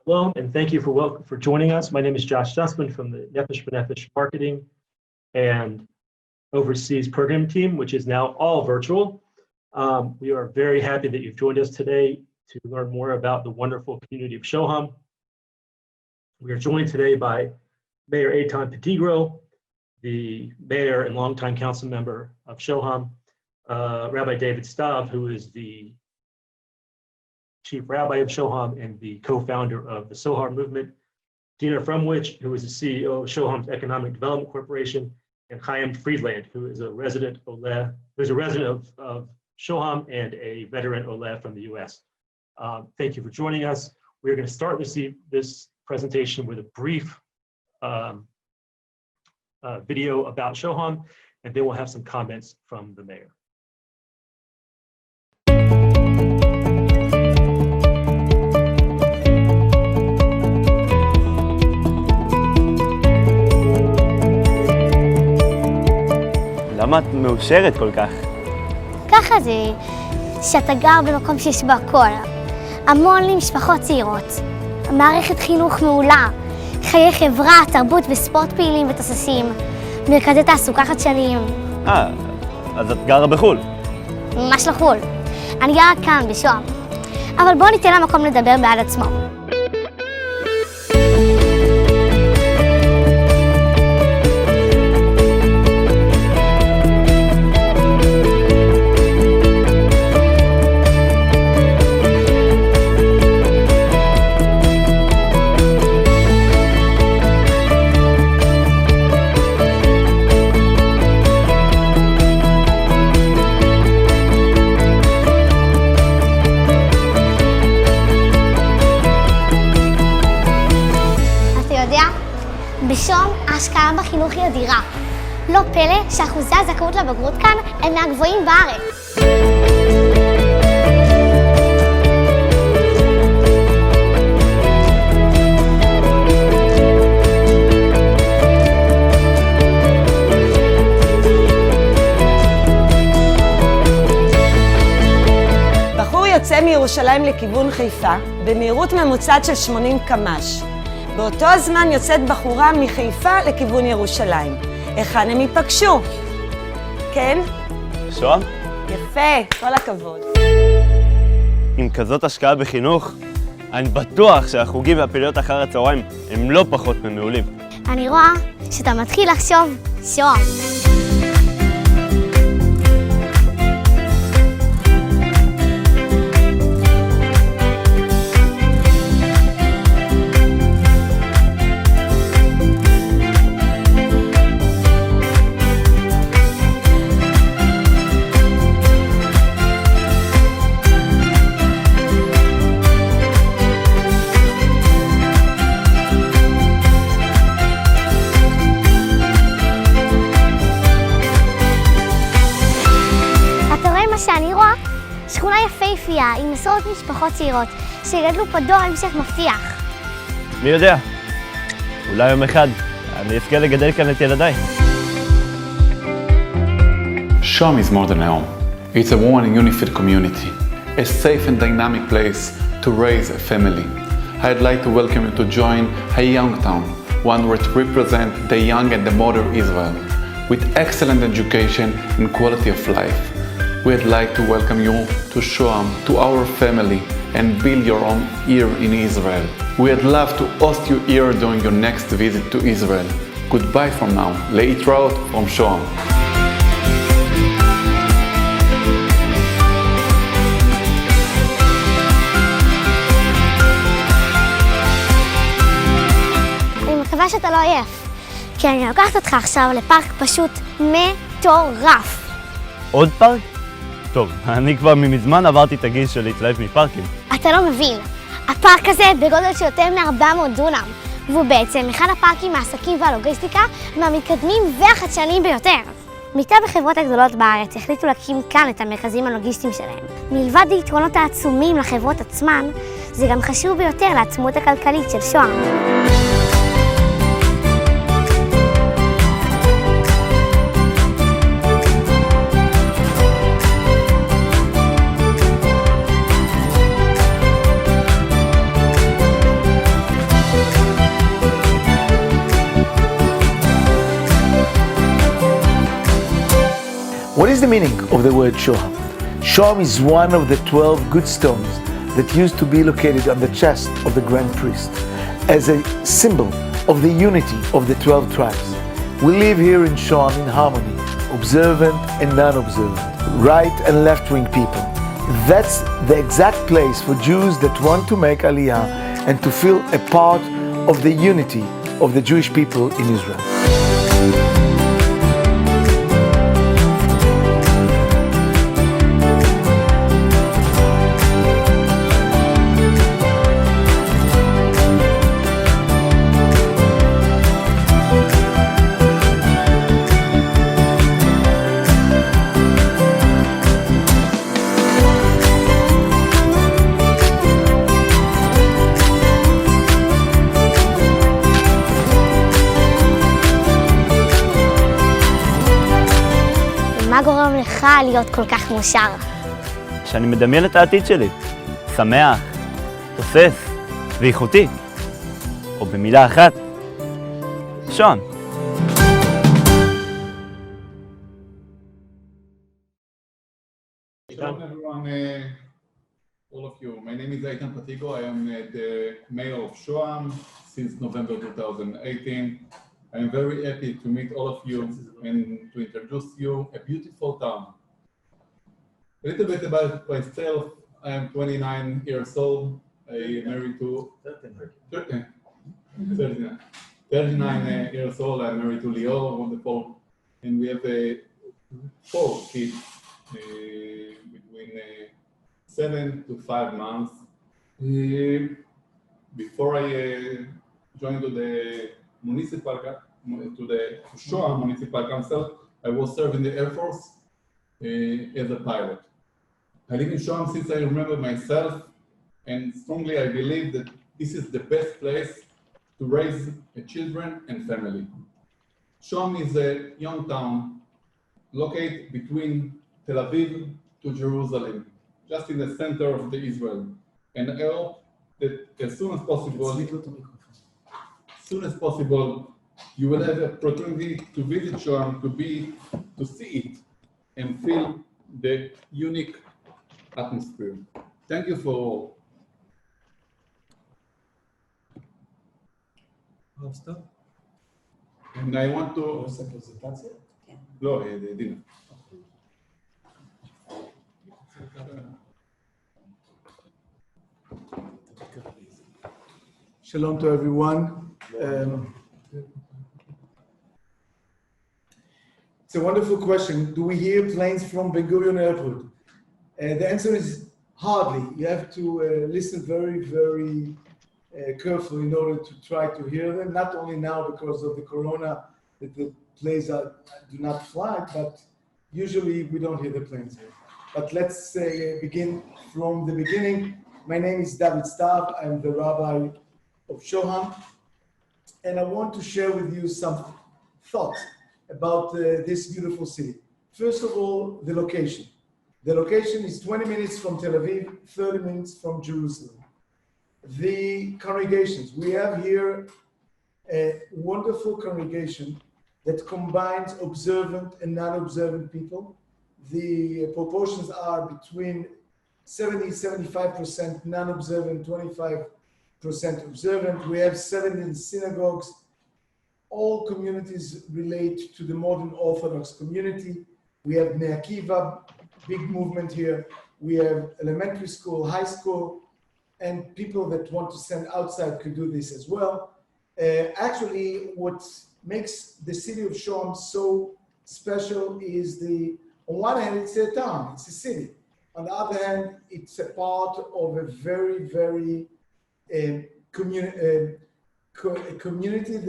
Shalom, and thank you for joining us. My name is Josh Sussman from the Nefesh B'Nefesh Marketing and Overseas Program Team, which is now all virtual. We are very happy that you've joined us today to learn more about the wonderful community of Shoham. We are joined today by Mayor Eitan Petigro, the mayor and longtime council member of Shoham, Rabbi David Stav, who is the Chief Rabbi of Shoham and the co-founder of the Sohar movement, Dina Fromwich, who is the CEO of Shoham's Economic Development Corporation, and Chaim Friedland, who is a resident of Shoham and a veteran Oleh from the US. Thank you for joining us. We're going to start this presentation with a brief video about Shoham, and then we'll have some comments from the mayor. למה את מאושרת כל כך? ככה זה שאתה גר במקום שיש בו הכל. המון משפחות צעירות, מערכת חינוך מעולה, חיי חברה, תרבות וספורט פעילים ותוססים, מרכזי תעסוקה חדשניים. אז את גרה בחו"ל? ממש לחו"ל. אני גרה כאן בשוהם. אבל בואו ניתן למקום לדבר בעד עצמו. בשום ההשקעה בחינוך היא אדירה. לא פלא שאחוזי הזכאות לבגרות כאן הם מהגבוהים בארץ. בחור יוצא מירושלים לכיוון חיפה במהירות ממוצעת של 80 קמ"ש. באותו הזמן יוצאת בחורה מחיפה לכיוון ירושלים. היכן הם ייפגשו? כן? שוהם? יפה, כל הכבוד. עם כזאת השקעה בחינוך, אני בטוח שהחוגים והפעילויות אחר הצהריים הם לא פחות ממעולים. אני רואה שאתה מתחיל לחשוב שוהם. שאני רואה שכונה יפהפייה עם עשרות משפחות צעירות שגדלו פה דור המשך מבטיח. מי יודע? אולי יום אחד אני אזכה לגדל כאן את ילדיי. Shoham is more than a home. It's a one and unified community, a safe and dynamic place to raise a family. I'd like to welcome you to join a young town, one that represents the young and the modern Israel, with excellent education and quality of life. We'd like to welcome you to Shoham, to our family, and build your own here in Israel. We'd love to host you here during your next visit to Israel. Goodbye from now. Leitraot from Shoham. אני מקווה שאתה לא עייף, כי אני לוקחת אותך עכשיו לפארק פשוט מטורף. עוד פארק? טוב, אני כבר מזמן עברתי את הגיל של להתלהב מפארקים. אתה לא מבין, הפארק הזה בגודל של יותר מ-400 דונם, והוא בעצם אחד הפארקים מהעסקים והלוגיסטיקה מהמתקדמים והחדשניים ביותר. מטב החברות הגדולות בארץ החליטו להקים כאן את המרכזים הלוגיסטיים שלהם. מלבד היתרונות העצומים לחברות עצמן, זה גם חשוב ביותר לעצמאות הכלכלית של שוהם. What is the meaning of the word Shoham? Shoham is one of the 12 good stones that used to be located on the chest of the grand priest as a symbol of the unity of the 12 tribes. We live here in Shoham in harmony, observant and non-observant, right and left-wing people. That's the exact place for Jews that want to make Aliyah and to feel a part of the unity of the Jewish people in Israel. מה גורם לך להיות כל כך מאושר? שאני מדמיין את העתיד שלי. שמח, תוסס ואיכותי. או במילה אחת, שון. Shalom everyone, all of you. My name is Eitan Patigo. I am the mayor of Shoham since November 2018. I am very happy to meet all of you and to introduce you a beautiful town. A little bit about myself. I am 29 years old. I am married to 39 years old. I'm married to Lior, wonderful, and we have 4 kids between 7 to 5 months. Before I joined to the Shoham Municipal Council, I was serving in the Air Force as a pilot. I live in Shoham since I remember myself, and strongly I believe that this is the best place to raise children and family. Shoham is a young town located between Tel Aviv to Jerusalem, just in the center of the Israel. And I hope that as soon as possible, you will have the opportunity to visit Shoham, to see it and feel the unique atmosphere. Thank you for all. And I want to... לא, דינה. Shalom to everyone. It's a wonderful question. Do we hear planes from Ben Gurion Airport? The answer is hardly. You have to listen very, very carefully in order to try to hear them. Not only now because of the corona that the planes do not fly, but usually we don't hear the planes here. But let's begin from the beginning. My name is David Stav. I'm the rabbi of Shoham, and I want to share with you some thoughts about this beautiful city. First of all, the location. The location is 20 minutes from Tel Aviv, 30 minutes from Jerusalem. The congregations, we have here a wonderful congregation that combines observant and non-observant people. The proportions are between 70-75% non-observant, 25% observant. We have 7 synagogues. All communities relate to the modern Orthodox community. We have Bnei Akiva, big movement here. We have elementary school, high school, and people that want to send outside could do this as well. Actually, what makes the city of Shoham so special is on one hand, it's a town, it's a city. On the other hand, it's a part of a very, very community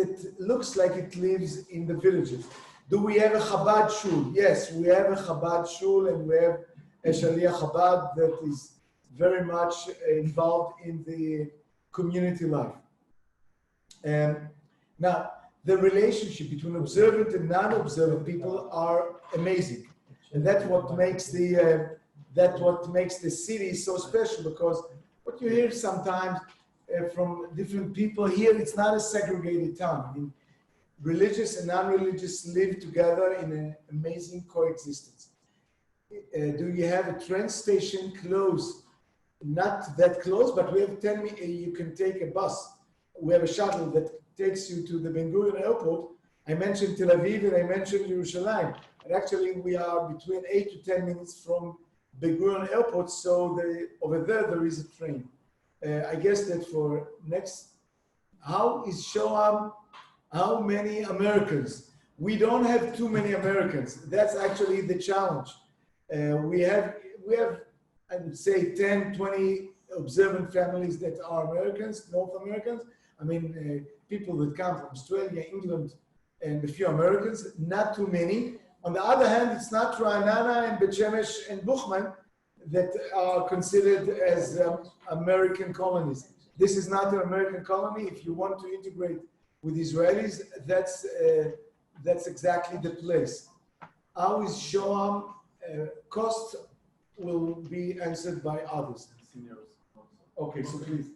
that looks like it lives in the villages. Do we have a Chabad shul? Yes, we have a Chabad shul, and we have a Shaliach Chabad that is very much involved in the community life. Now, the relationship between observant and non-observant people are amazing, and that's what makes the city so special. Because what you hear sometimes from different people here, it's not a segregated town. I mean, religious and non-religious live together in an amazing coexistence. do you have a train station close? Not that close, but we have you can take a bus. We have a shuttle that takes you to the Ben Gurion airport. I mentioned Tel Aviv and I mentioned Yerushalayim. And actually we are between 8 to 10 minutes from Ben Gurion airport, so over there is a train. I guess that for next, how is Shoham, how many Americans? We don't have too many Americans. That's actually the challenge. We have, I would say 10, 20 observant families that are Americans, North Americans. I mean, people that come from Australia, England, and a few Americans, not too many. On the other hand, it's not Ra'anana and Bet Shemesh and Buchman that are considered as American colonies. This is not an American colony. If you want to integrate with Israelis, that's exactly the place. How is Shoham? Cost will be answered by others. Okay, so please.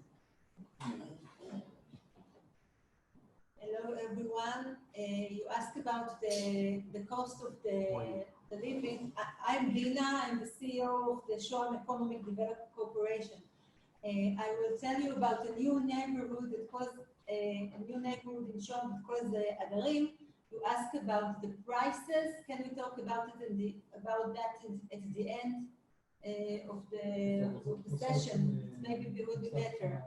Hello everyone. You asked about the cost of the living. I'm Dina. I'm the CEO of the Shoham Economic Development Corporation. I will tell you about a new neighborhood that was a new neighborhood in Shoham called the Adarim. You asked about the prices. Can we talk about it about that at the end of the session? Maybe it would be better.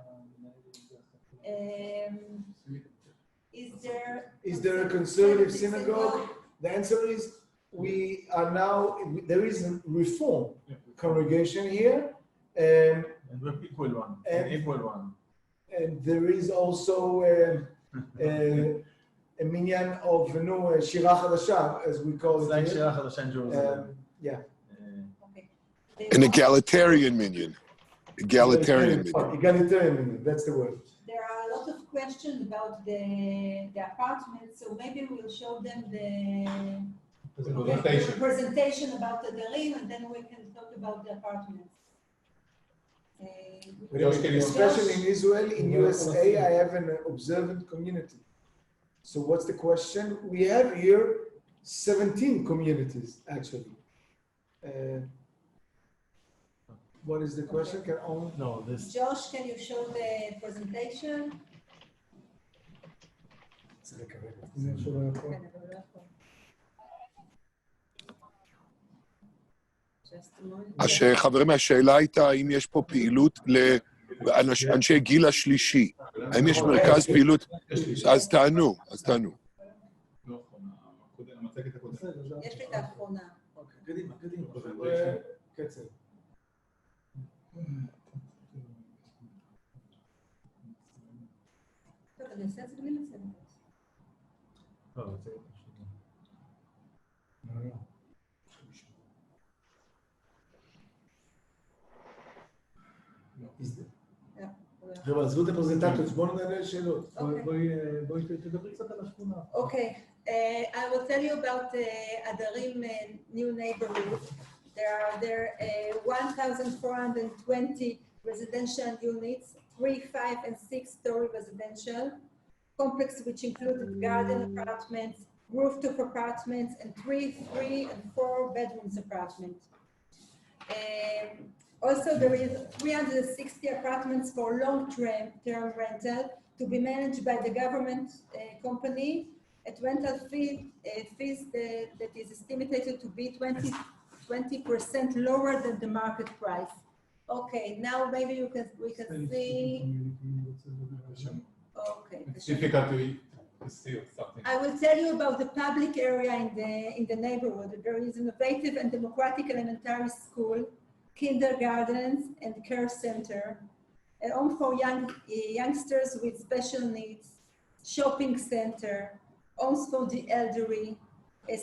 Is there a conservative synagogue? The answer is there is a reform congregation here. And we're equal one. And there is also a minyan of Shira Chadasha, as we call it. Like Shira Chadasha in Jerusalem. Yeah. An egalitarian minyan. Egalitarian minyan, that's the word. There are a lot of questions about the apartments, so maybe we'll show them the presentation about the Darim, and then we can talk about the apartments. Especially in Israel, in USA, I have an observant community. So what's the question? We have here 17 communities, actually. What is the question? Josh, can you show the presentation? חברים, השאלה הייתה האם יש פה פעילות לאנשי גיל השלישי. האם יש מרכז פעילות? אז תענו. יש לי את האחרונה. קדימה. קצר. טוב, אני אעשה את זה בלי מצגת. עזבו את הפרזנטציות, בואו נענה לשאלות. בואי תדברי קצת על השכונה. Okay, I will tell you about the Adarim new neighborhood. There are 1,420 residential units, 3, 5, and 6-story residential complex, which included garden apartments, rooftop apartments, and 3, and 4 bedrooms apartments. Also, there is 360 apartments for long-term rental to be managed by the government company at rental fees that is estimated to be 20% lower than the market price. Okay, now maybe we can see. Okay. It's difficult to see something. I will tell you about the public area in the neighborhood. There is innovative and democratic elementary school, kindergartens, and care center, a home for youngsters with special needs, shopping center, homes for the elderly,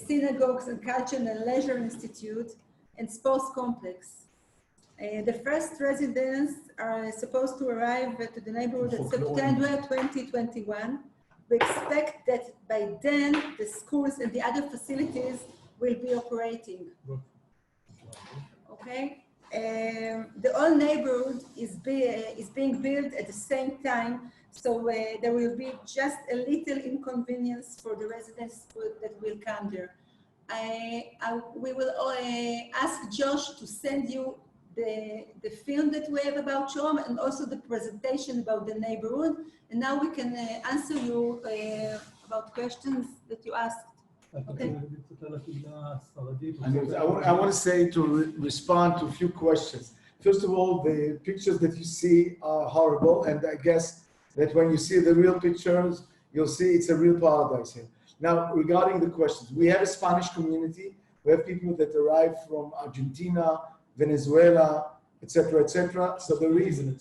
synagogues and cultural and leisure institute, and sports complex. The first residents are supposed to arrive to the neighborhood in September 2021. We expect that by then the schools and the other facilities will be operating. Okay. The whole neighborhood is being built at the same time, so there will be just a little inconvenience for the residents that will come there. we will ask Josh to send you the film that we have about Shoham and also the presentation about the neighborhood. And now we can answer you about questions that you asked. Okay. I want to say to respond to a few questions. First of all, the pictures that you see are horrible, and I guess that when you see the real pictures, you'll see it's a real paradise here. Now, regarding the questions, we have a Spanish community. We have people that arrive from Argentina, Venezuela, etc., etc. So the reason,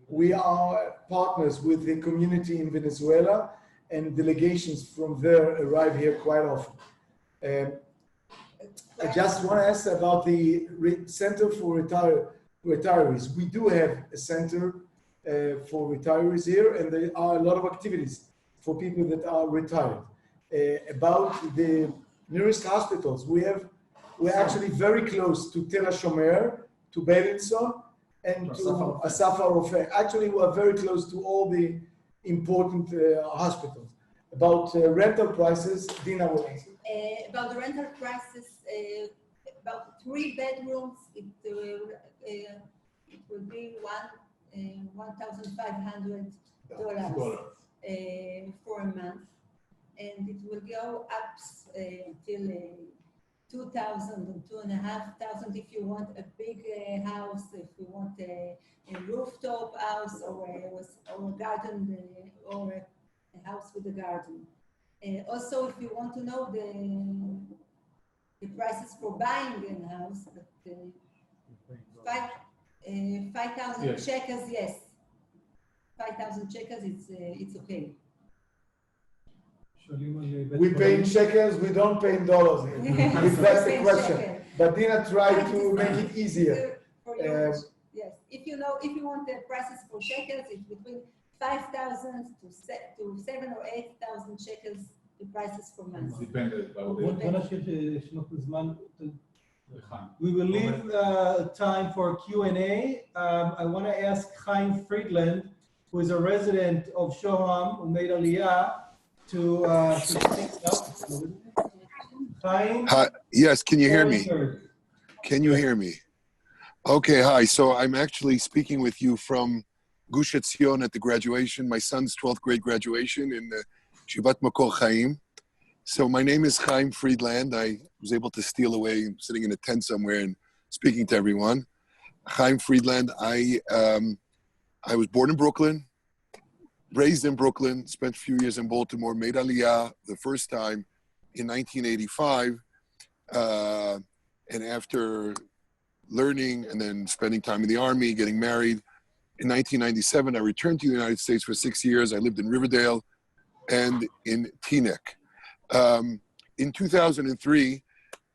we are partners with the community in Venezuela, and delegations from there arrive here quite often. I just want to ask about the Center for Retirees. We do have a center for retirees here, and there are a lot of activities for people that are retired. About the nearest hospitals, we're actually very close to Tel HaShomer, to Beilinson, and to Asaf HaRofeh. Actually, we are very close to all the important hospitals. About rental prices, Dina will answer. About the rental prices, about 3 bedrooms, it will be $1,500 for a month, and it will go up till 2,000 and 2,500 if you want a big house, if you want a rooftop house or a garden or a house with a garden. Also, if you want to know the prices for buying a house, 5,000 shekels, yes. 5,000 shekels, it's okay. We pay in shekels, we don't pay in dollars. If that's the question. But Dina tried to make it easier. Yes, if you want the prices for shekels, it's between 5,000 to 7,000 or 8,000 shekels, the prices for months. We will leave time for Q&A. I want to ask Chaim Friedland, who is a resident of Shoham, who made Aliyah, to speak up. Chaim? Hi, yes, can you hear me? Can you hear me? Okay, hi. So I'm actually speaking with you from Gush Etzion at the graduation, my son's 12th grade graduation in Shivat Makor Chaim. So my name is Chaim Friedland. I was able to steal away, sitting in a tent somewhere and speaking to everyone. Chaim Friedland, I was born in Brooklyn, raised in Brooklyn, spent a few years in Baltimore, made Aliyah the first time in 1985. And after learning and then spending time in the army, getting married, in 1997, I returned to the United States for 6 years. I lived in Riverdale and in Teaneck. In 2003,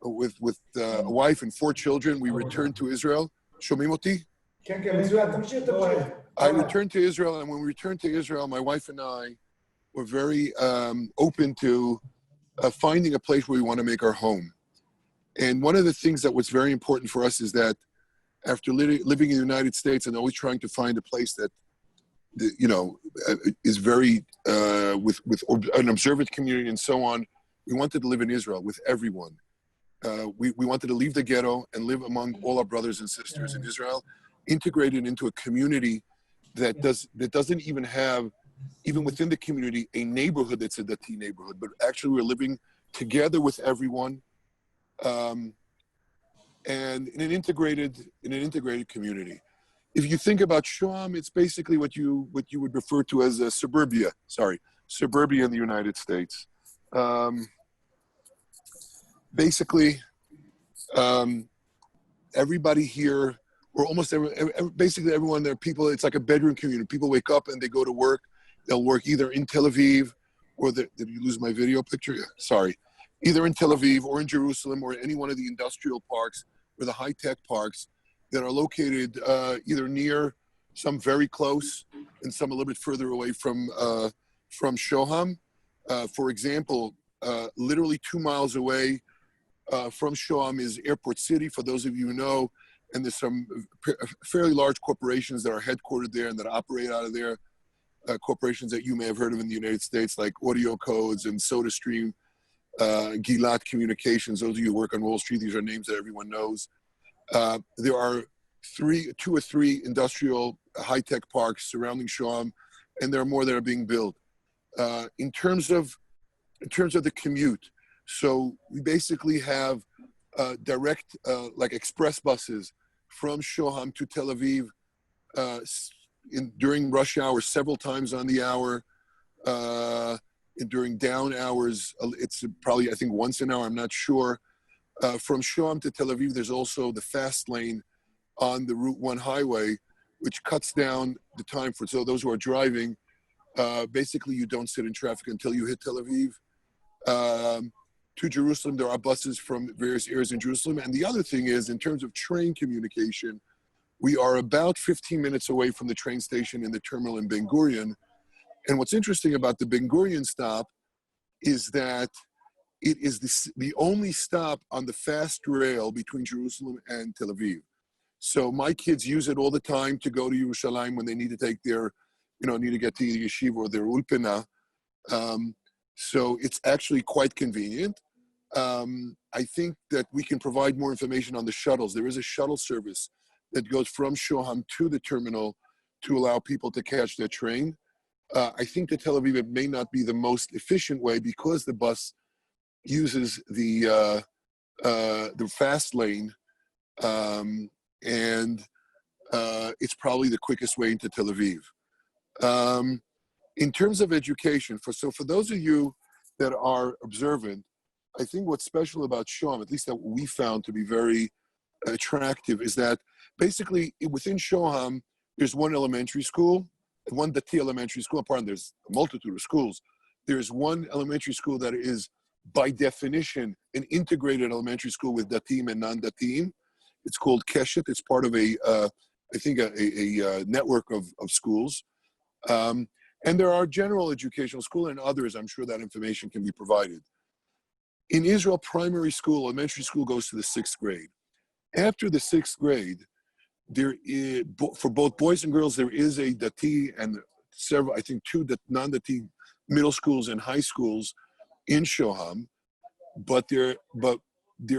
with a wife and 4 children, we returned to Israel. Shomim oti? I returned to Israel, and when we returned to Israel, my wife and I were very open to finding a place where we want to make our home. And one of the things that was very important for us is that after living in the United States and always trying to find a place that, is very, with an observant community and so on, we wanted to live in Israel with everyone. We wanted to leave the ghetto and live among all our brothers and sisters in Israel, integrated into a community that doesn't even have, even within the community, a neighborhood that's a Dati neighborhood, but actually we're living together with everyone, and in an integrated community. If you think about Shoham, it's basically what you would refer to as a suburbia in the United States. Basically, everybody here, or almost basically everyone there, people, it's like a bedroom community. People wake up and they go to work. They'll work either in Tel Aviv, or did you lose my video picture? Yeah, sorry. Either in Tel Aviv or in Jerusalem or any one of the industrial parks or the high-tech parks that are located either near, some very close, and some a little bit further away from Shoham. For example, literally 2 miles away from Shoham is Airport City, for those of you who know, and there's some fairly large corporations that are headquartered there and that operate out of there, corporations that you may have heard of in the United States, like Audio Codes and SodaStream. Gilat Communications. Those of you who work on Wall Street, these are names that everyone knows. There are two or three industrial high-tech parks surrounding Shoham, and there are more that are being built. In terms of the commute, so we basically have direct, like express buses from Shoham to Tel Aviv during rush hour several times on the hour. During down hours, it's probably, I think, once an hour, I'm not sure. From Shoham to Tel Aviv, there's also the fast lane on the Route 1 highway, which cuts down the time for, so those who are driving, basically you don't sit in traffic until you hit Tel Aviv. To Jerusalem, there are buses from various areas in Jerusalem. And the other thing is, in terms of train communication, we are about 15 minutes away from the train station in the terminal in Ben Gurion. And what's interesting about the Ben Gurion stop is that it is the only stop on the fast rail between Jerusalem and Tel Aviv. So my kids use it all the time to go to Yerushalayim when they need to take their, need to get to the yeshiva or their ulpana. So it's actually quite convenient. I think that we can provide more information on the shuttles. There is a shuttle service that goes from Shoham to the terminal to allow people to catch their train. I think that Tel Aviv, it may not be the most efficient way because the bus uses the fast lane, and it's probably the quickest way into Tel Aviv. In terms of education, for those of you that are observant, I think what's special about Shoham, at least that we found to be very attractive, is that basically within Shoham, there's one elementary school, one Dati elementary school. Pardon, there's a multitude of schools. There's one elementary school that is, by definition, an integrated elementary school with Datim and non-Datim. It's called Keshet. It's part of a network of schools. And there are general educational schools and others. I'm sure that information can be provided. In Israel, primary school, elementary school goes to the 6th grade. After the 6th grade, there is, for both boys and girls, there is a Dati and several, I think 2 non-Dati middle schools and high schools in Shoham, but there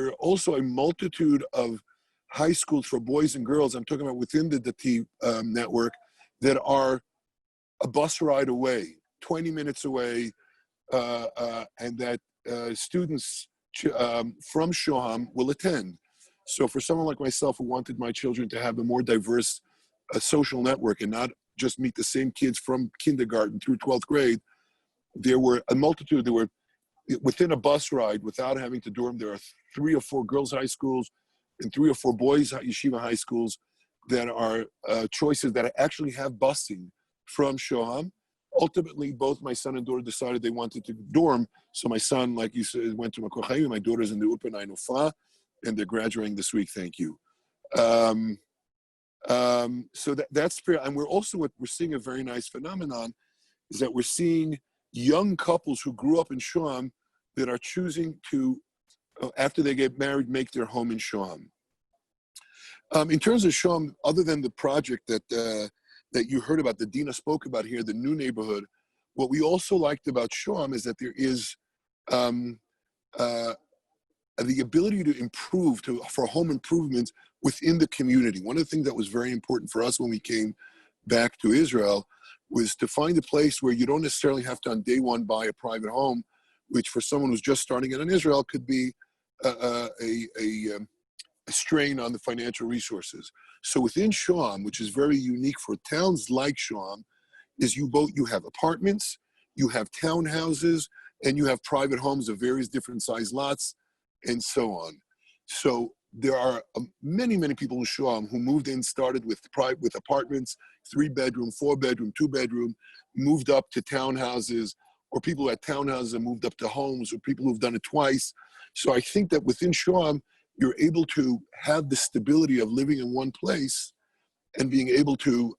are also a multitude of high schools for boys and girls, I'm talking about within the Dati network, that are a bus ride away, 20 minutes away, and that students from Shoham will attend. So for someone like myself who wanted my children to have a more diverse social network and not just meet the same kids from kindergarten through 12th grade, there were a multitude. There were, within a bus ride, without having to dorm, there are 3 or 4 girls' high schools and 3 or 4 boys' yeshiva high schools that are choices that actually have busing from Shoham. Ultimately, both my son and daughter decided they wanted to dorm. So my son, like you said, went to Makor Chaim. My daughter's in the Ulpana in Ufa, and they're graduating this week. Thank you. So that's fair. And we're seeing a very nice phenomenon, is that we're seeing young couples who grew up in Shoham that are choosing to, after they get married, make their home in Shoham. In terms of Shoham, other than the project that you heard about, that Dina spoke about here, the new neighborhood, what we also liked about Shoham is that there is the ability to improve, for home improvements within the community. One of the things that was very important for us when we came back to Israel was to find a place where you don't necessarily have to on day one buy a private home, which for someone who's just starting out in Israel could be a strain on the financial resources. So within Shoham, which is very unique for towns like Shoham, is you have apartments, you have townhouses, and you have private homes of various different size lots, and so on. So there are many, many people in Shoham who moved in, started with apartments, 3-bedroom, 4-bedroom, 2-bedroom, moved up to townhouses, or people who had townhouses and moved up to homes, or people who've done it twice. So I think that within Shoham, you're able to have the stability of living in one place and being able to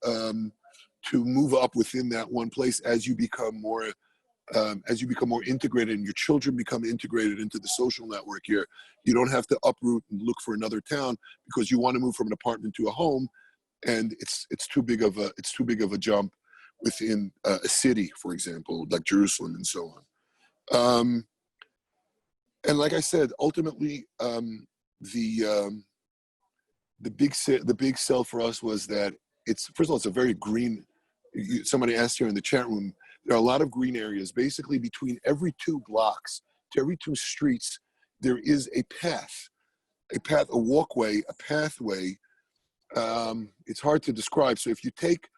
move up within that one place as you become more integrated, and your children become integrated into the social network here. You don't have to uproot and look for another town because you want to move from an apartment to a home, and it's too big of a jump within a city, for example, like Jerusalem and so on. And like I said, ultimately, the big sell for us was that it's, first of all, it's a very green. Somebody asked here in the chat room. There are a lot of green areas. Basically, between every 2 blocks to every 2 streets, there is a path, a walkway, a pathway. It's hard to describe. So if you take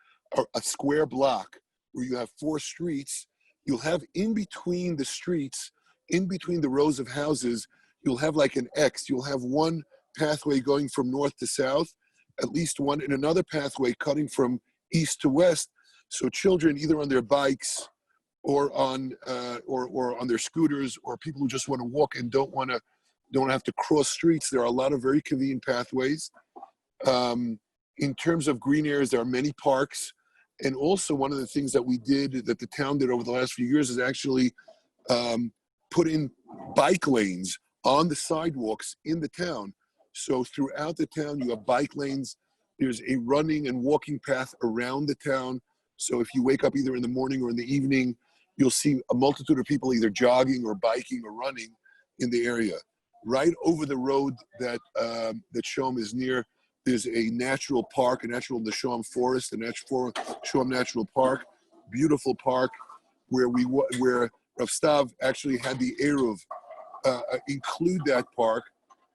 a square block where you have 4 streets, you'll have in between the streets, in between the rows of houses, you'll have like an X. You'll have one pathway going from north to south, at least one, and another pathway cutting from east to west. So children, either on their bikes or on their scooters, or people who just want to walk and don't have to cross streets. There are a lot of very convenient pathways. In terms of green areas, there are many parks. And also one of the things that we did, that the town did over the last few years, is actually put in bike lanes on the sidewalks in the town. So throughout the town, you have bike lanes. There's a running and walking path around the town. So if you wake up either in the morning or in the evening, you'll see a multitude of people either jogging or biking or running in the area. Right over the road that Shoham is near, there's a natural park, the Shoham Forest, the Shoham Natural Park, beautiful park, where Rav Stav actually had the Eruv include that park,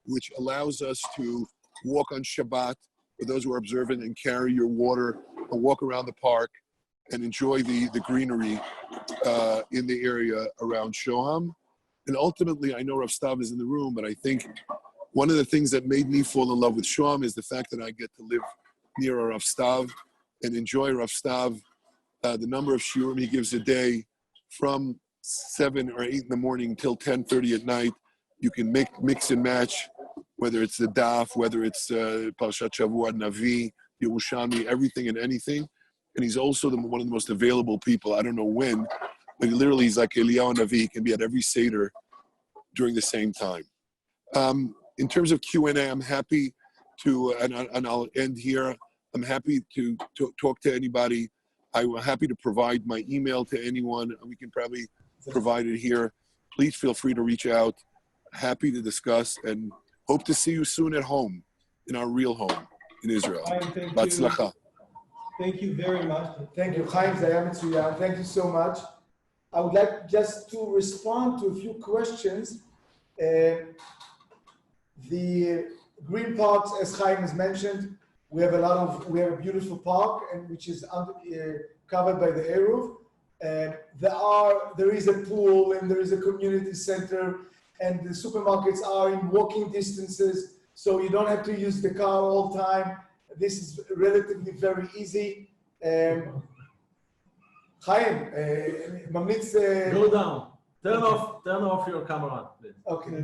which allows us to walk on Shabbat for those who are observant and carry your water and walk around the park and enjoy the greenery in the area around Shoham. And ultimately, I know Rav Stav is in the room, but I think one of the things that made me fall in love with Shoham is the fact that I get to live near Rav Stav and enjoy Rav Stav, the number of shiurim he gives a day from 7 or 8 in the morning till 10:30 at night. You can mix and match, whether it's the Daf, whether it's Parashat Shavua, Navi, Yerushalmi, everything and anything. And he's also one of the most available people. I don't know when, but literally he's like Eliyahu Navi. He can be at every Seder during the same time. In terms of Q&A, I'm happy to, and I'll end here. I'm happy to talk to anybody. I'm happy to provide my email to anyone. We can probably provide it here. Please feel free to reach out. Happy to discuss and hope to see you soon at home, in our real home in Israel. Batzlacha. Thank you very much. Thank you, Chaim Zayam. Thank you so much. I would like just to respond to a few questions. The green parks, as Chaim has mentioned, we have a beautiful park, and which is covered by the Eruv. There is a pool, and there is a community center, and the supermarkets are in walking distances, so you don't have to use the car all the time. This is relatively very easy. Chaim, ממליץ... Go down. Turn off your camera, please. Okay.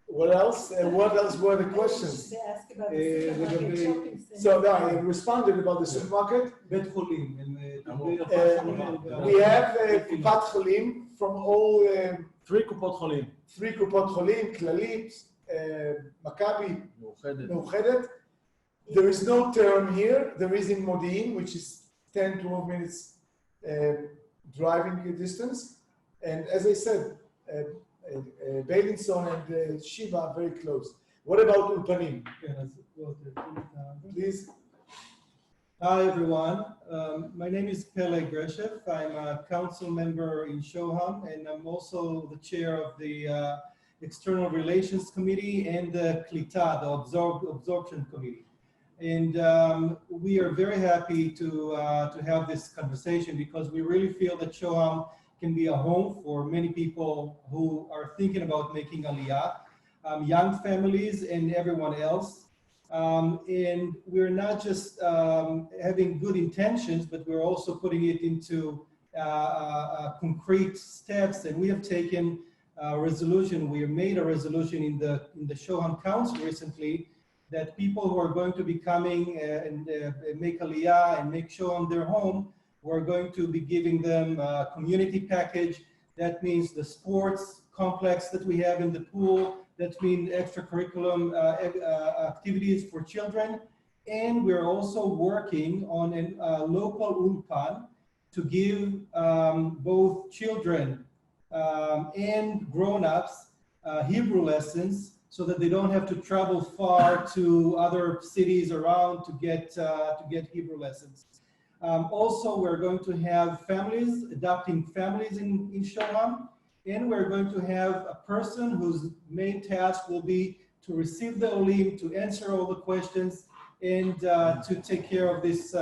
What else? What else were the questions? So I responded about the supermarket. We have קופת חולים from all... 3 קופות חולים. 3 קופות חולים, כללית, מכבי, מאוחדת. There is no term here. There is in Modi'in, which is 10-12 minutes driving distance. And as I said, Beilinson and Shiva are very close. What about Ulpanim? Please. Hi, everyone. My name is Pele Griffith. I'm a council member in Shoham, and I'm also the chair of the External Relations Committee and the Klita, the Absorption Committee. And we are very happy to have this conversation, because we really feel that Shoham can be a home for many people who are thinking about making Aliyah, young families and everyone else. And we're not just having good intentions, but we're also putting it into concrete steps. And we have taken a resolution. We have made a resolution in the Shoham Council recently that people who are going to be coming and make Aliyah and make Shoham their home, we're going to be giving them a community package. That means the sports complex that we have in the pool. That means extracurriculum activities for children. And we're also working on a local ulpan to give both children and grown-ups Hebrew lessons so that they don't have to travel far to other cities around to get Hebrew lessons. Also, we're going to have families, adopting families in Shoham, and we're going to have a person whose main task will be to receive the Olim, to answer all the questions, and to take care of this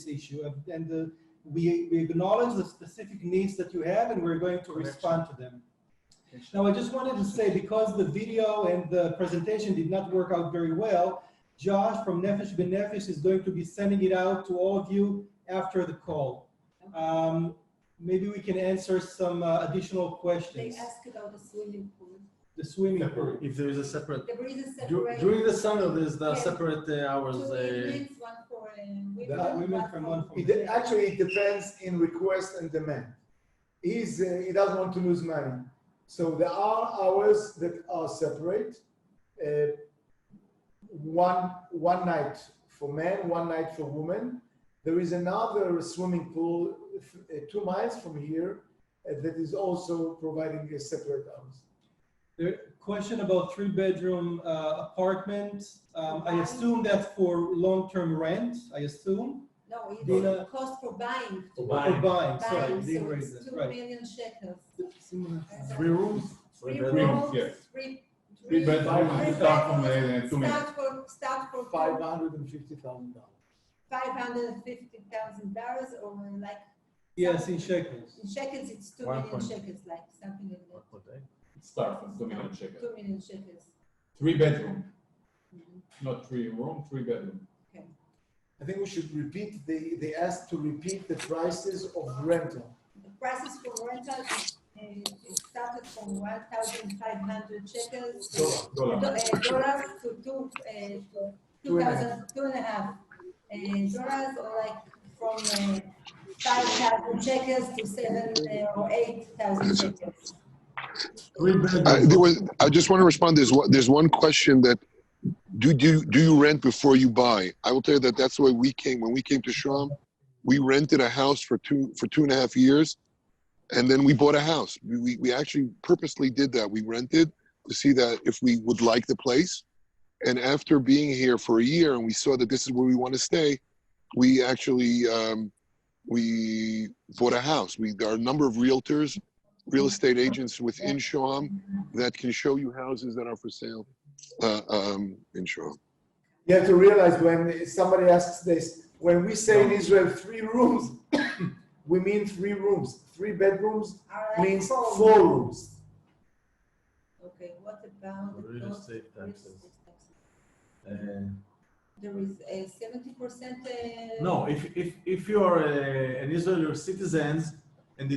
issue. And we acknowledge the specific needs that you have, and we're going to respond to them. Now, I just wanted to say, because the video and the presentation did not work out very well, Josh from Nefesh B'Nefesh is going to be sending it out to all of you after the call. Maybe we can answer some additional questions. They ask about the swimming pool. The swimming pool. If there is a separate, There is a separate. during the summer, there's the Yes. separate hours. Two evenings, one for women, Women one from for one from Actually, it depends in request and demand. He doesn't want to lose money. So there are hours that are separate. One night for men, one night for women. There is another swimming pool 2 miles from here that is also providing a separate hours. The question about 3-bedroom apartment. I assume that's for long-term rent, I assume. No, it's Dina- the cost for buying. For buying, sorry, Buying, didn't so raise it's it, 2 right. million shekels. 3 rooms. Three bedrooms. rooms, yes. three bedrooms, three start from, bedrooms, 2 million. Start for $550,000. $550,000 or like. Yes, in shekels. In shekels, it's 2 One million point. shekels, like something like that. Start from 2 million shekels. 2 million shekels. 3 bedroom, not 3 room, 3 bedroom. I think we should repeat, they asked to repeat the prices of rental. The prices for rental it started from 1,500 shekels Dollar. dollars to 2,000, $2.5 or like from 5,000 shekels to 7,000 or 8,000 shekels. I just want to respond. There's one question that do you rent before you buy? I will tell you that's the way we came. When we came to Shoham, we rented a house for 2.5 years, and then we bought a house. We actually purposely did that. We rented to see that if we would like the place, and after being here for a year and we saw that this is where we want to stay, we actually we bought a house. There are a number of realtors, real estate agents within Shoham that can show you houses that are for sale in Shoham. You have to realize when somebody asks this, when we say in Israel 3 rooms, we mean 3 rooms. 3 bedrooms means 4 rooms. Okay, what about the Real cost? estate taxes. There is a 70%. No, if you are an Israeli citizen and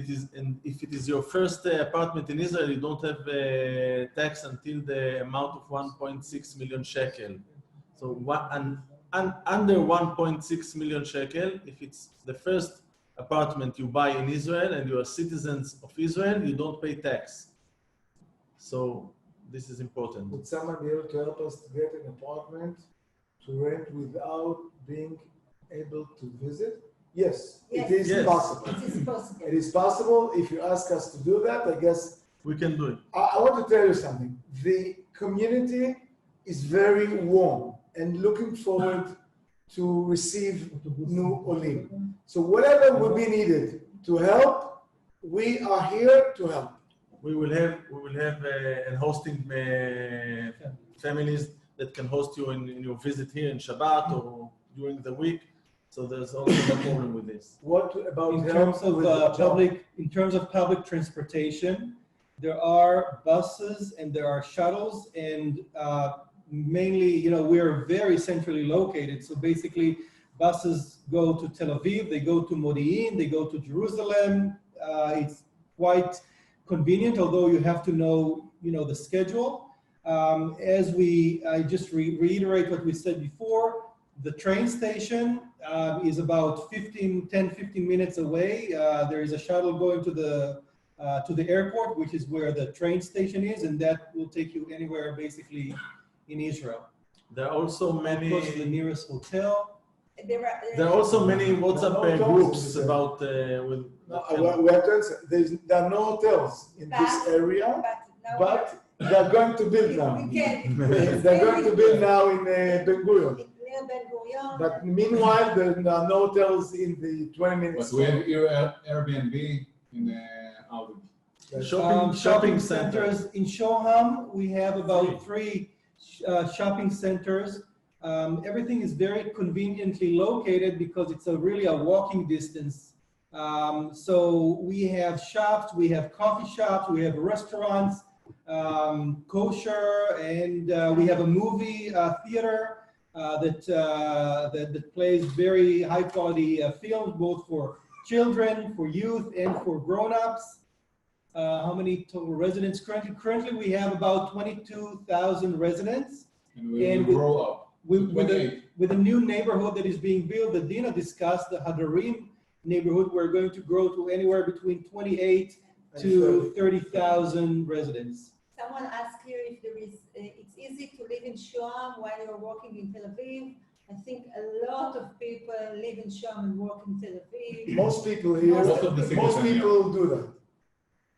if it is your first apartment in Israel, you don't have tax until the amount of 1.6 million shekel. So under 1.6 million shekel, if it's the first apartment you buy in Israel and you are citizens of Israel, you don't pay tax. So this is important. Would someone be able to help us to get an apartment to rent without being able to visit? Yes, Yes. it is Yes. possible. It is possible. It is possible. If you ask us to do that, I guess We can do it. I want to tell you something. The community is very warm and looking forward to receive new Olim. So whatever will be needed to help, we are here to help. We will have and hosting families that can host you in your visit here in Shabbat or during the week. So there's also no problem with this. What about In help terms of with the job? public transportation, there are buses and there are shuttles, and mainly, we are very centrally located. So basically, buses go to Tel Aviv, they go to Modi'in, they go to Jerusalem. It's quite convenient, although you have to know, the schedule. I just reiterate what we said before. The train station is about 10-15 minutes away. There is a shuttle going to the airport, which is where the train station is, and that will take you anywhere basically in Israel. There are also many. Of course, the nearest hotel. There are also many WhatsApp No jobs in groups Israel. about with We have to answer. There are no hotels in this area, but they're going to build now. They're going to build now in Ben Gurion. But meanwhile, there are no hotels in the 20 minutes. But we have Airbnb in Alvin. Shopping centers in Shoham. We have about 3 shopping centers. Everything is very conveniently located because it's really a walking distance. So we have shops, we have coffee shops, we have restaurants, kosher, and we have a movie theater that plays very high quality films, both for children, for youth, and for grown-ups. How many total residents? Currently we have about 22,000 residents. And we will grow up. With a new neighborhood that is being built, that Dina discussed, the Hadarim neighborhood, we're going to grow to anywhere between 28 to 30,000 residents. Someone asked here if there is, it's easy to live in Shoham while you're working in Tel Aviv. I think a lot of people live in Shoham and work in Tel Aviv. Most people here, most people do that.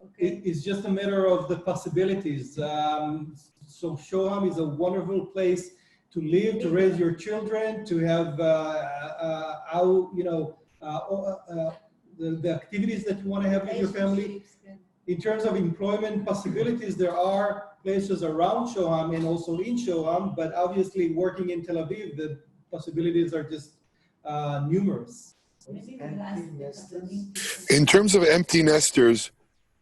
Okay. It's just a matter of the possibilities. So Shoham is a wonderful place to live, to raise your children, to have the activities that you want to have with your family. In terms of employment possibilities, there are places around Shoham and also in Shoham, but obviously working in Tel Aviv, the possibilities are just numerous. In terms of empty nesters,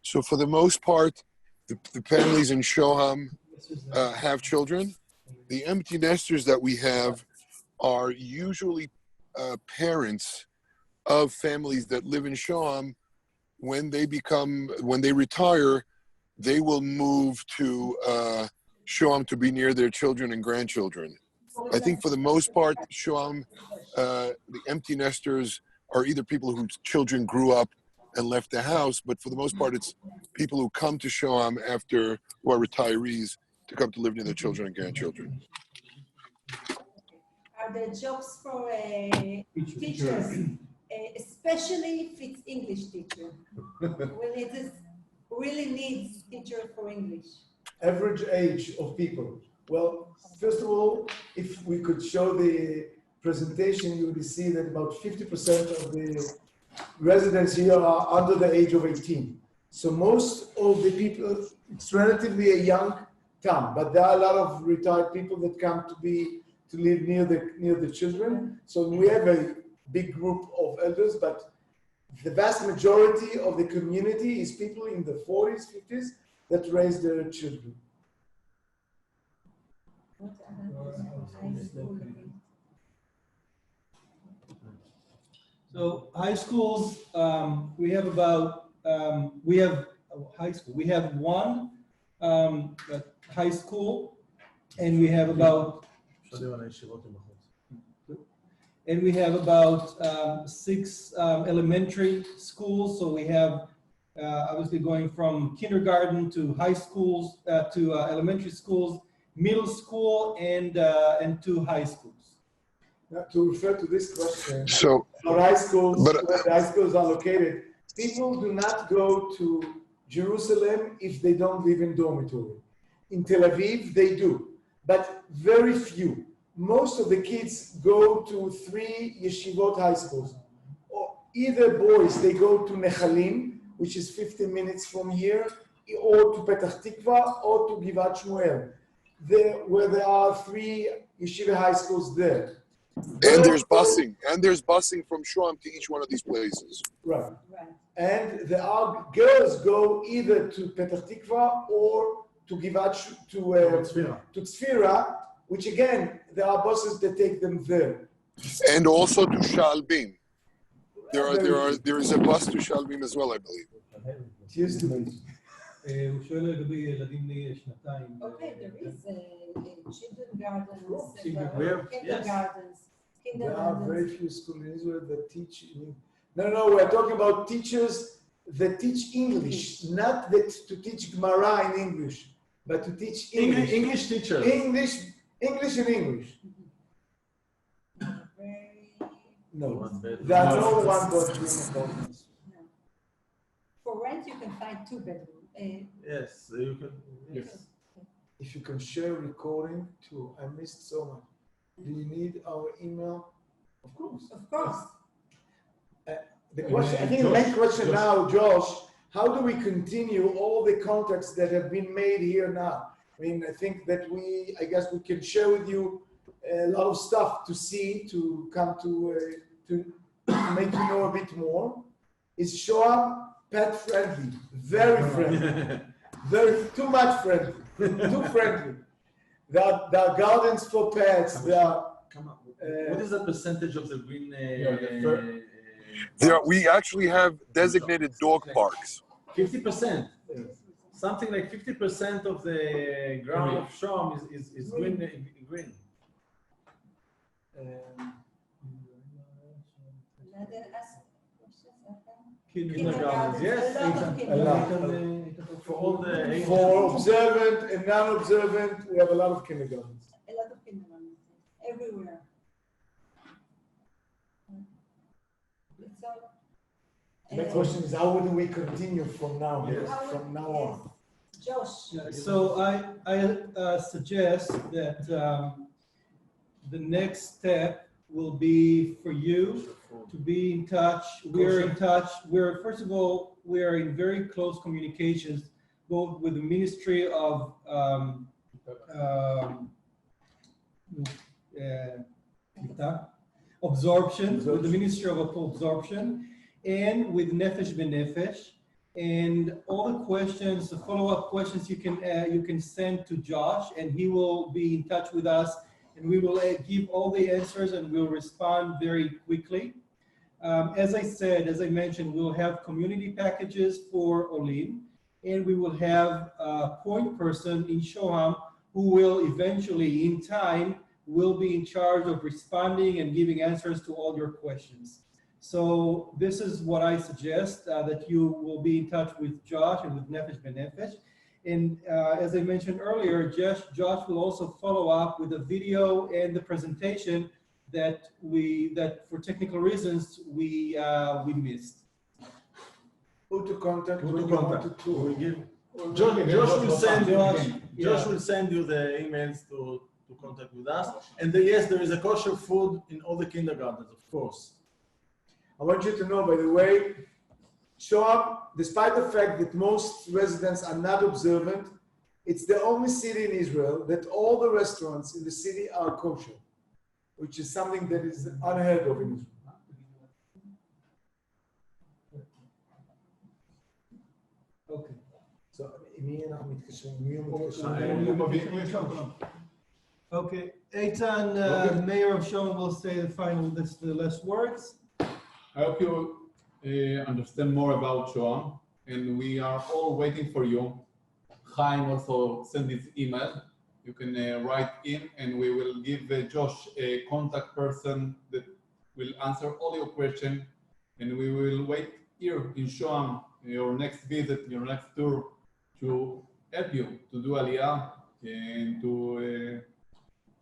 so for the most part, the families in Shoham have children. The empty nesters that we have are usually parents of families that live in Shoham. When they retire, they will move to Shoham to be near their children and grandchildren. I think for the most part, Shoham, the empty nesters are either people whose children grew up and left the house, but for the most part, it's people who come to Shoham who are retirees to come to live near their children and grandchildren. Are there jobs for teachers, especially if it's English teacher, when it is really needs teacher for English? Average age of people. Well, first of all, if we could show the presentation, you would see that about 50% of the residents here are under the age of 18. So most of the people, it's relatively a young town, but there are a lot of retired people that come to live near the children. So we have a big group of elders, but the vast majority of the community is people in the 40s, 50s that raise their children. So high schools, we have about, we have one high school, and we have about 6 elementary schools. So we have obviously going from kindergarten to high schools, to elementary schools, middle school, and 2 high schools. Now, to refer to this question, So, for high schools, where the high schools are located, people do not go to Jerusalem if they don't live in dormitory. In Tel Aviv, they do, but very few. Most of the kids go to 3 yeshivot high schools. Or either boys, they go to Nechalim, which is 15 minutes from here, or to Petach Tikva, or to Givat Shmuel, where there are 3 yeshiva high schools there. And there's busing from Shoham to each one of these places. Right. And there are girls go either to Petach Tikva or to Givat to Tzfira, which again there are buses that take them there. And also to Shalbim. There is a bus to Shalbim as well, I believe. Used to be. הוא שואל לגבי ילדים בני 2. Okay, there is children gardens, kindergartens. There are very few schools in Israel that teach. No, we're talking about teachers that teach English, not that to teach Gemara in English, but to teach English. English teachers. English and English. No, there are no 1.3 components. rent, you can find 2-bedroom. Yes, you can. Yes. If you can share recording too, I missed so much. Do you need our email? Of course. Of course. The question, I think the main question now, Josh, how do we continue all the contacts that have been made here now? I mean, I think that I guess we can share with you a lot of stuff to see, to come to make you know a bit more. Is Shoham pet friendly? Very friendly. Too much friendly. Too friendly. There are gardens for pets. What is the percentage of the green? We actually have designated dog parks. 50%. Something like 50% of the ground of Shoham is green. Kindergartens, yes. For all the for observant and non-observant, we have a lot of kindergartens. A lot of kindergartens, everywhere. The question is, how do we continue from now? Yes. From now on. Josh. So I suggest that the next step will be for you to be in touch. We're in touch. First of all, we are in very close communications, both with the Ministry of Absorption, with the Ministry of Absorption, and with Nefesh B'Nefesh. And all the questions, the follow-up questions, you can send to Josh, and he will be in touch with us, and we will give all the answers, and we'll respond very quickly. As I mentioned, we'll have community packages for Olim, and we will have a point person in Shoham who will eventually, in time, will be in charge of responding and giving answers to all your questions. So this is what I suggest, that you will be in touch with Josh and with Nefesh B'Nefesh. And as I mentioned earlier, Josh will also follow up with a video and the presentation that for technical reasons we missed. Who to contact? Josh will send you the emails to contact with us. And yes, there is a kosher food in all the kindergartens, of course. I want you to know, by the way, Shoham, despite the fact that most residents are not observant, it's the only city in Israel that all the restaurants in the city are kosher, which is something that is unheard of in Israel. Okay. So, Okay. Eitan, Mayor of Shoham, will say the last words. I hope you understand more about Shoham, and we are all waiting for you. Chaim also sent his email. You can write in, and we will give Josh a contact person that will answer all your questions, and we will wait here in Shoham, your next visit, your next tour, to help you to do Aliyah and to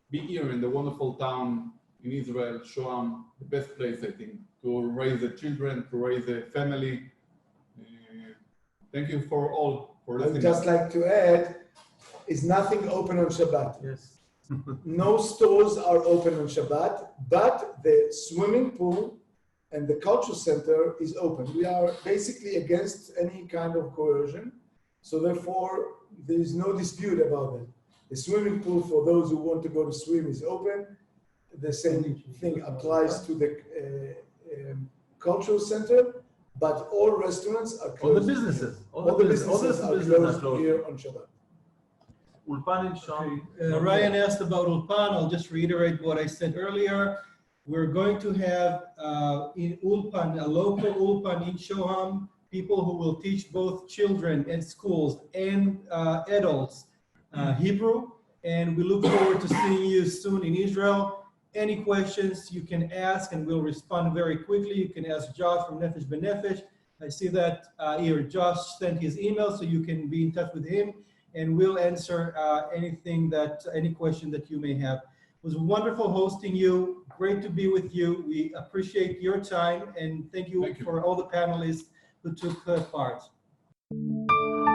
be here in the wonderful town in Israel, Shoham, the best place, I think, to raise the children, to raise a family. Thank you for all for listening. I would just like to add, is nothing open on Shabbat. Yes. No stores are open on Shabbat, but the swimming pool and the cultural center is open. We are basically against any kind of coercion, so therefore there is no dispute about that. The swimming pool for those who want to go to swim is open. The same thing applies to the cultural center, but all restaurants are closed. All the businesses. All the businesses are closed here on Shabbat. Ulpan in Shoham. Ryan asked about Ulpan. I'll just reiterate what I said earlier. We're going to have in Ulpan, a local Ulpan in Shoham, people who will teach both children and schools and adults Hebrew. And we look forward to seeing you soon in Israel. Any questions you can ask, and we'll respond very quickly. You can ask Josh from Nefesh B'Nefesh. I see that here Josh sent his email, so you can be in touch with him, and we'll answer any question that you may have. It was wonderful hosting you. Great to be with you. We appreciate your time, and thank you for all the panelists who took part. Thank